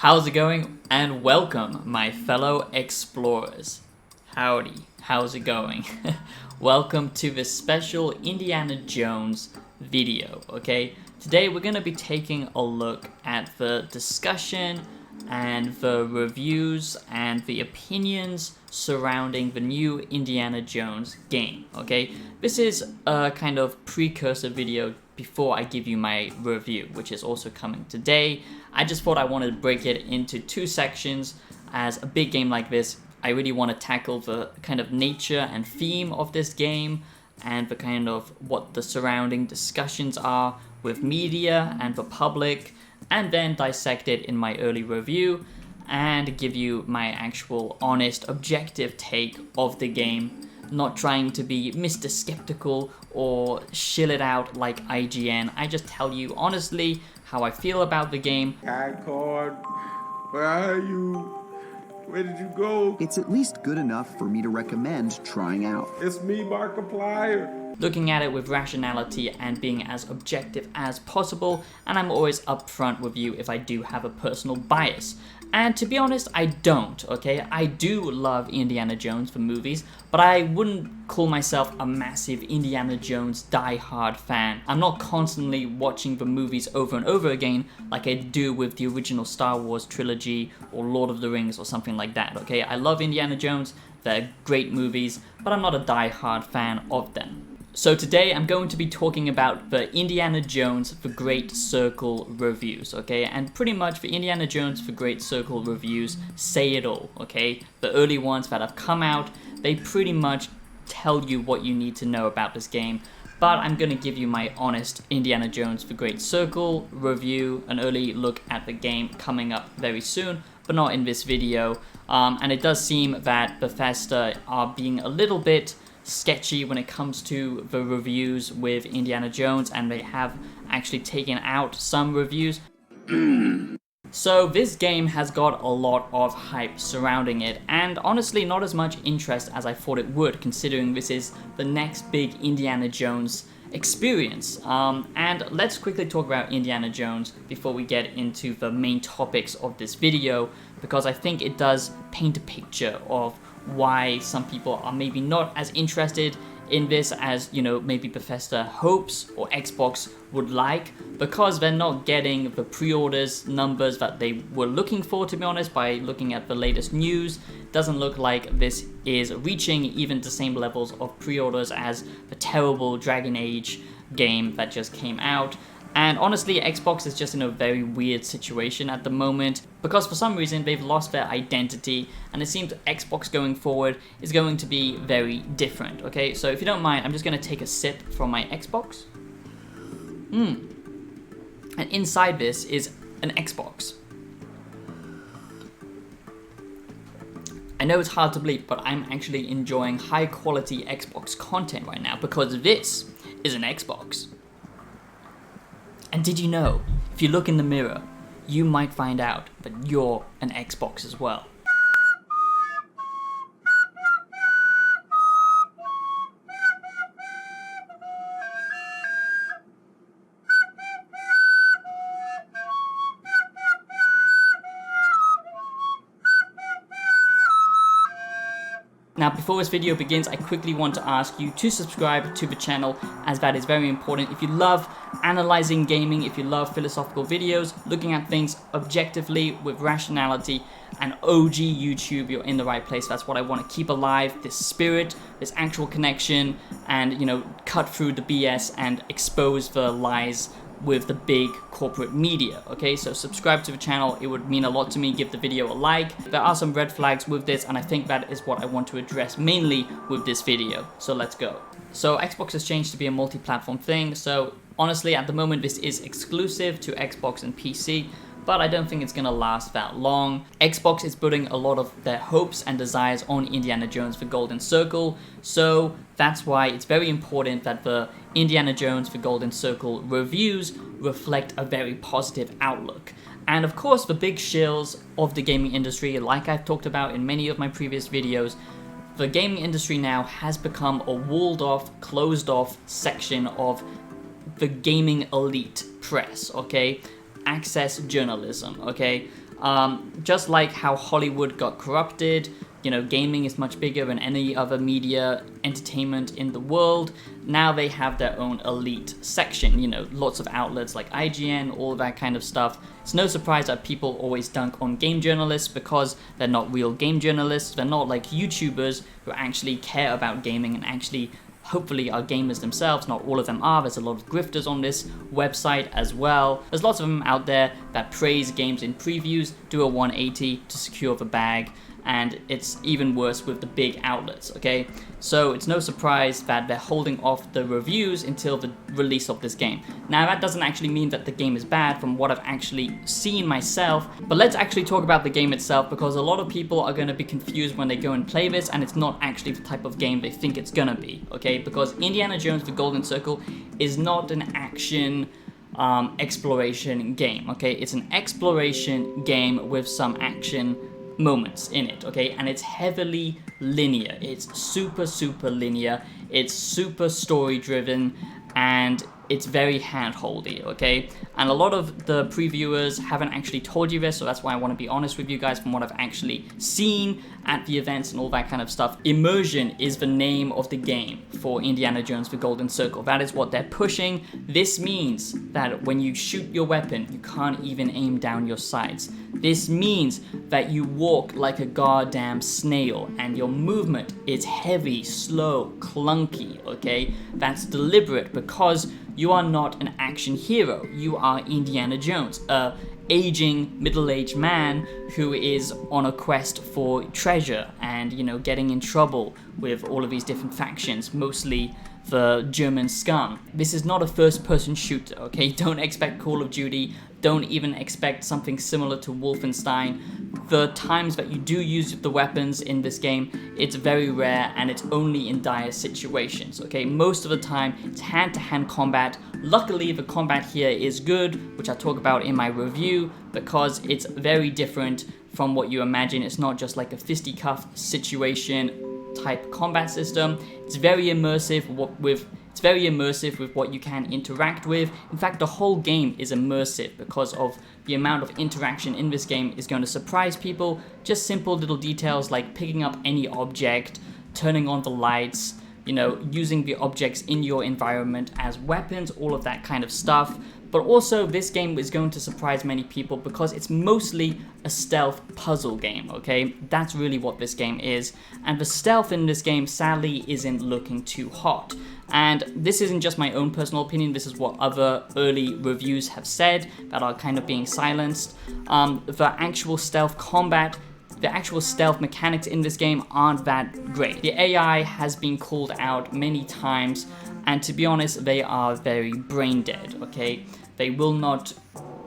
How's it going? And welcome, my fellow explorers. Howdy, how's it going? Welcome to this special Indiana Jones video, okay? Today we're going to be taking a look at the discussion and the reviews and the opinions surrounding the new Indiana Jones game, okay? This is a kind of precursor video before I give you my review, which is also coming today. I just thought I wanted to break it into two sections. As a big game like this, I really want to tackle the kind of nature and theme of this game and the kind of what the surrounding discussions are with media and the public, and then dissect it in my early review and give you my actual honest, objective take of the game, not trying to be Mr. Skeptical or shill it out like IGN. I just tell you honestly how I feel about the game. Hi, Cord. Where are you? Where did you go? It's at least good enough for me to recommend trying out. It's me, Markiplier. Looking at it with rationality and being as objective as possible, and I'm always upfront with you if I do have a personal bias. And to be honest, I don't, okay? I do love Indiana Jones for movies, but I wouldn't call myself a massive Indiana Jones die-hard fan. I'm not constantly watching the movies over and over again like I do with the original Star Wars trilogy or Lord of the Rings or something like that, okay? I love Indiana Jones, they're great movies, but I'm not a die-hard fan of them. So today I'm going to be talking about the Indiana Jones The Great Circle reviews, okay? And pretty much the Indiana Jones The Great Circle reviews say it all, okay? The early ones that have come out, they pretty much tell you what you need to know about this game. But I'm going to give you my honest Indiana Jones The Great Circle review, an early look at the game coming up very soon, but not in this video. And it does seem that Bethesda are being a little bit sketchy when it comes to the reviews with Indiana Jones, and they have actually taken out some reviews. So this game has got a lot of hype surrounding it, and honestly not as much interest as I thought it would, considering this is the next big Indiana Jones experience. And let's quickly talk about Indiana Jones before we get into the main topics of this video, because I think it does paint a picture of why some people are maybe not as interested in this as, you know, maybe Bethesda hopes or Xbox would like, because they're not getting the pre-orders numbers that they were looking for, to be honest. By looking at the latest news, it doesn't look like this is reaching even the same levels of pre-orders as the terrible Dragon Age game that just came out. And honestly, Xbox is just in a very weird situation at the moment, because for some reason they've lost their identity, and it seems Xbox going forward is going to be very different, okay? So if you don't mind, I'm just going to take a sip from my Xbox. And inside this is an Xbox. I know it's hard to believe, but I'm actually enjoying high quality Xbox content right now, because this is an Xbox. And did you know, if you look in the mirror, you might find out that you're an Xbox as well. Now, before this video begins, I quickly want to ask you to subscribe to the channel, as that is very important. If you love analyzing gaming, if you love philosophical videos, looking at things objectively with rationality and OG YouTube, you're in the right place. That's what I want to keep alive, this spirit, this actual connection, and, you know, cut through the BS and expose the lies with the big corporate media, okay? So subscribe to the channel, it would mean a lot to me. Give the video a like. There are some red flags with this, and I think that is what I want to address mainly with this video. So let's go. So Xbox has changed to be a multi-platform thing, so honestly at the moment this is exclusive to Xbox and PC, but I don't think it's gonna last that long. Xbox is putting a lot of their hopes and desires on Indiana Jones The Golden Circle, so that's why it's very important that the Indiana Jones The Golden Circle reviews reflect a very positive outlook. And of course, the big shills of the gaming industry, like I've talked about in many of my previous videos, the gaming industry now has become a walled off, closed off section of the gaming elite press, okay? Access journalism, okay? Just like how Hollywood got corrupted, you know, gaming is much bigger than any other media entertainment in the world. Now they have their own elite section, you know, lots of outlets like IGN, all that kind of stuff. It's no surprise that people always dunk on game journalists because they're not real game journalists. They're not like YouTubers who actually care about gaming and actually hopefully are gamers themselves. Not all of them are. There's a lot of grifters on this website as well. There's lots of them out there that praise games in previews, do a 180 to secure the bag, and it's even worse with the big outlets, okay? So it's no surprise that they're holding off the reviews until the release of this game. Now that doesn't actually mean that the game is bad from what I've actually seen myself, but let's actually talk about the game itself, because a lot of people are going to be confused when they go and play this, and it's not actually the type of game they think it's gonna be, okay? Because Indiana Jones: The Golden Circle is not an action exploration game, okay? It's an exploration game with some action moments in it, okay? And it's heavily linear. It's super linear. It's super story driven, and it's very hand-holdy, okay? And a lot of the previewers haven't actually told you this, so that's why I want to be honest with you guys from what I've actually seen at the events and all that kind of stuff. Immersion is the name of the game for Indiana Jones: The Golden Circle. That is what they're pushing. This means that when you shoot your weapon, you can't even aim down your sights. This means that you walk like a goddamn snail, and your movement is heavy, slow, clunky, okay? That's deliberate because you are not an action hero. You are Indiana Jones, a aging, middle-aged man who is on a quest for treasure and, you know, getting in trouble with all of these different factions, mostly the German scum. This is not a first-person shooter, okay? Don't expect Call of Duty. Don't even expect something similar to Wolfenstein. The times that you do use the weapons in this game, it's very rare, and it's only in dire situations, okay? Most of the time, it's hand-to-hand combat. Luckily, the combat here is good, which I'll talk about in my review, because it's very different from what you imagine. It's not just like a fisticuff situation type combat system. It's very immersive with what you can interact with. In fact, the whole game is immersive because of the amount of interaction in this game is going to surprise people. Just simple little details like picking up any object, turning on the lights, you know, using the objects in your environment as weapons, all of that kind of stuff. But also, this game is going to surprise many people because it's mostly a stealth puzzle game, okay? That's really what this game is. And the stealth in this game, sadly, isn't looking too hot. And this isn't just my own personal opinion, this is what other early reviews have said that are kind of being silenced. The actual stealth combat, the actual stealth mechanics in this game aren't that great. The AI has been called out many times, and to be honest, they are very brain dead, okay? They will not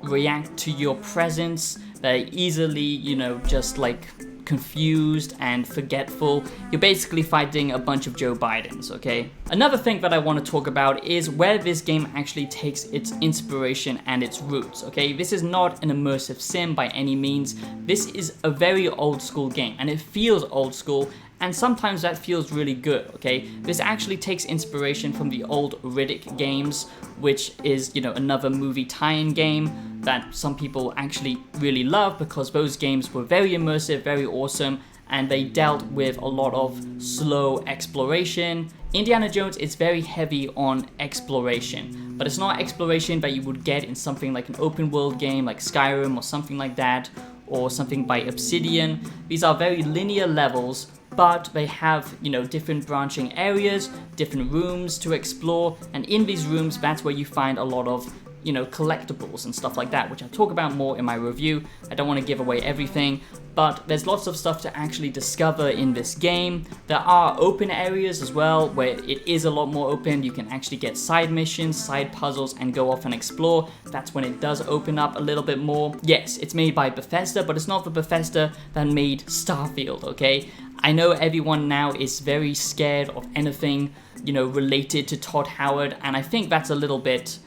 react to your presence. They're easily, you know, just like confused and forgetful. You're basically fighting a bunch of Joe Bidens, okay? Another thing that I want to talk about is where this game actually takes its inspiration and its roots, okay? This is not an immersive sim by any means. This is a very old school game, and it feels old school, and sometimes that feels really good, okay? This actually takes inspiration from the old Riddick games, which is, you know, another movie tie-in game that some people actually really love because those games were very immersive, very awesome, and they dealt with a lot of slow exploration. Indiana Jones is very heavy on exploration, but it's not exploration that you would get in something like an open world game like Skyrim or something like that, or something by Obsidian. These are very linear levels, but they have, you know, different branching areas, different rooms to explore, and in these rooms, that's where you find a lot of, you know, collectibles and stuff like that, which I'll talk about more in my review. I don't want to give away everything, but there's lots of stuff to actually discover in this game. There are open areas as well, where it is a lot more open. You can actually get side missions, side puzzles, and go off and explore. That's when it does open up a little bit more. Yes, it's made by Bethesda, but it's not the Bethesda that made Starfield, okay? I know everyone now is very scared of anything, you know, related to Todd Howard, and I think that's a little bit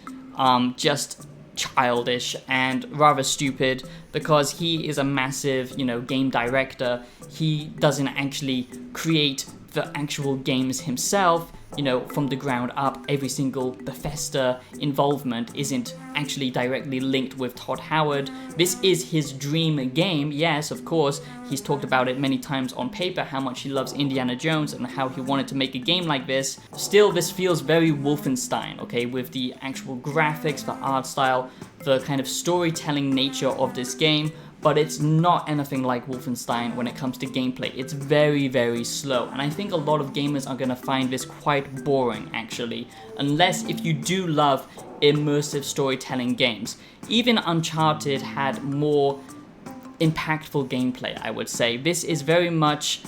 just childish and rather stupid because he is a massive, you know, game director. He doesn't actually create the actual games himself. you know, from the ground up, every single Bethesda involvement isn't actually directly linked with Todd Howard. This is his dream game, yes, of course. He's talked about it many times on paper, how much he loves Indiana Jones and how he wanted to make a game like this. Still, this feels very Wolfenstein, okay, with the actual graphics, the art style, the kind of storytelling nature of this game, but it's not anything like Wolfenstein when it comes to gameplay. It's very, very slow, and I think a lot of gamers are gonna find this quite boring, actually, unless if you do love immersive storytelling games. Even Uncharted had more impactful gameplay, I would say. This is very much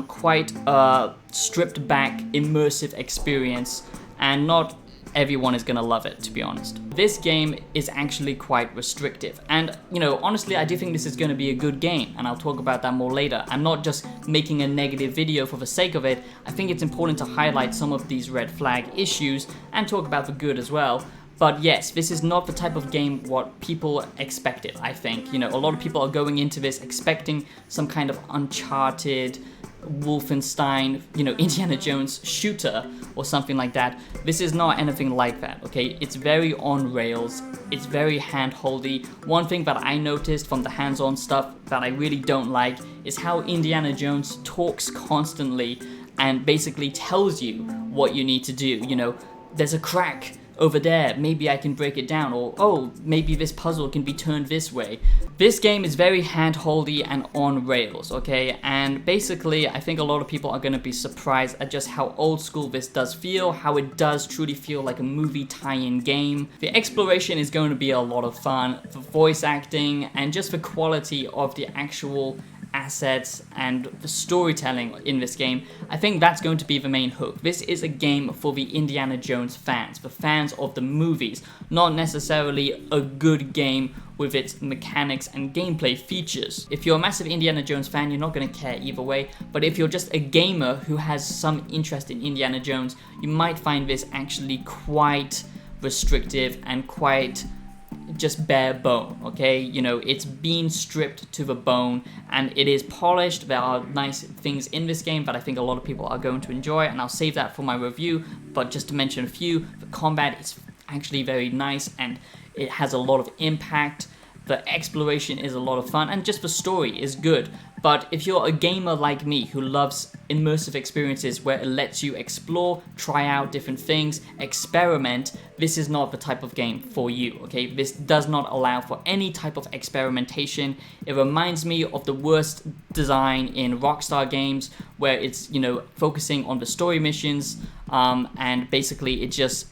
quite a stripped back, immersive experience, and not everyone is gonna love it, to be honest. This game is actually quite restrictive, and you know, honestly, I do think this is gonna be a good game, and I'll talk about that more later. I'm not just making a negative video for the sake of it. I think it's important to highlight some of these red flag issues and talk about the good as well. But yes, this is not the type of game what people expected, I think. You know, a lot of people are going into this expecting some kind of Uncharted, Wolfenstein, you know, Indiana Jones shooter or something like that. This is not anything like that, okay? It's very on rails, it's very hand-holdy. One thing that I noticed from the hands-on stuff that I really don't like is how Indiana Jones talks constantly and basically tells you what you need to do. You know, there's a crack over there, maybe I can break it down, or oh, maybe this puzzle can be turned this way. This game is very hand-holdy and on rails, okay? And basically, I think a lot of people are gonna be surprised at just how old school this does feel, how it does truly feel like a movie tie-in game. The exploration is going to be a lot of fun, the voice acting, and just the quality of the actual assets and the storytelling in this game. I think that's going to be the main hook. This is a game for the Indiana Jones fans, the fans of the movies, not necessarily a good game with its mechanics and gameplay features. If you're a massive Indiana Jones fan, you're not going to care either way, but if you're just a gamer who has some interest in Indiana Jones, you might find this actually quite restrictive and quite just bare bone, okay? You know, it's been stripped to the bone and it is polished. There are nice things in this game that I think a lot of people are going to enjoy, and I'll save that for my review, but just to mention a few, the combat is actually very nice and it has a lot of impact. The exploration is a lot of fun, and just the story is good. But if you're a gamer like me who loves immersive experiences where it lets you explore, try out different things, experiment, this is not the type of game for you, okay? This does not allow for any type of experimentation. It reminds me of the worst design in Rockstar games, where it's, you know, focusing on the story missions, and basically it just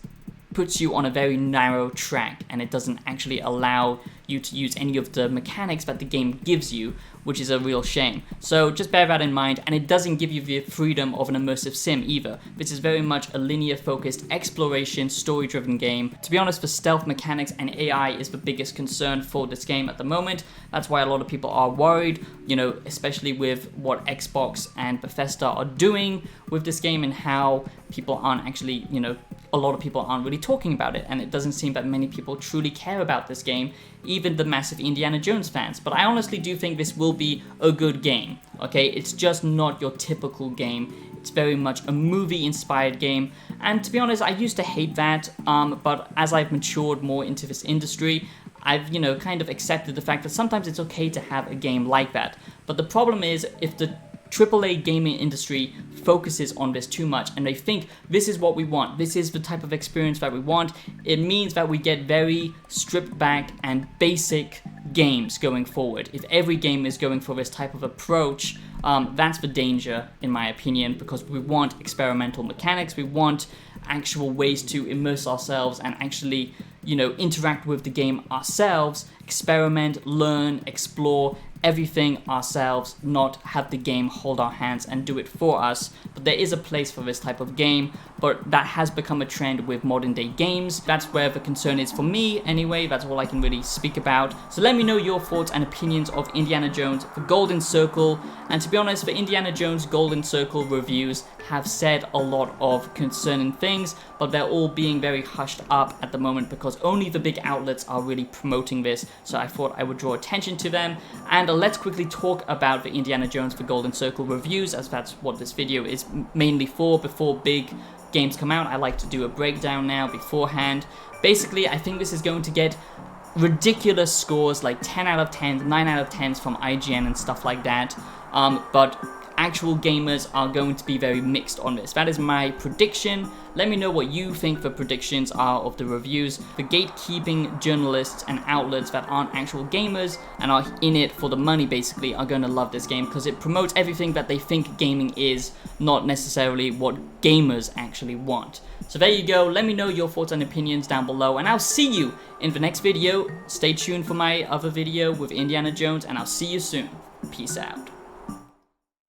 puts you on a very narrow track, and it doesn't actually allow you to use any of the mechanics that the game gives you, which is a real shame. So just bear that in mind, and it doesn't give you the freedom of an immersive sim either. This is very much a linear focused exploration, story driven game. To be honest, the stealth mechanics and AI is the biggest concern for this game at the moment. That's why a lot of people are worried, you know, especially with what Xbox and Bethesda are doing with this game and how people aren't actually, you know, a lot of people aren't really talking about it, and it doesn't seem that many people truly care about this game, even the massive Indiana Jones fans. But I honestly do think this will be a good game, okay? It's just not your typical game. It's very much a movie-inspired game, and to be honest, I used to hate that, but as I've matured more into this industry, I've, you know, kind of accepted the fact that sometimes it's okay to have a game like that. But the problem is, if the AAA gaming industry focuses on this too much and they think this is what we want, this is the type of experience that we want, it means that we get very stripped back and basic games going forward. If every game is going for this type of approach, that's the danger, in my opinion, because we want experimental mechanics, we want actual ways to immerse ourselves and actually, you know, interact with the game ourselves, experiment, learn, explore, everything ourselves, not have the game hold our hands and do it for us. But there is a place for this type of game, but that has become a trend with modern day games. That's where the concern is for me anyway. That's all I can really speak about. So let me know your thoughts and opinions of Indiana Jones: The Golden Circle. And to be honest, the Indiana Jones Golden Circle reviews have said a lot of concerning things, but they're all being very hushed up at the moment because only the big outlets are really promoting this. So I thought I would draw attention to them. And let's quickly talk about the Indiana Jones: The Golden Circle reviews, as that's what this video is mainly for, before big games come out, I like to do a breakdown now beforehand. Basically, I think this is going to get ridiculous scores like 10 out of 10s, 9 out of 10s from IGN and stuff like that. But actual gamers are going to be very mixed on this. That is my prediction. Let me know what you think the predictions are of the reviews. The gatekeeping journalists and outlets that aren't actual gamers and are in it for the money basically are going to love this game because it promotes everything that they think gaming is, not necessarily what gamers actually want. So there you go. Let me know your thoughts and opinions down below, and I'll see you in the next video. Stay tuned for my other video with Indiana Jones, and I'll see you soon. Peace out.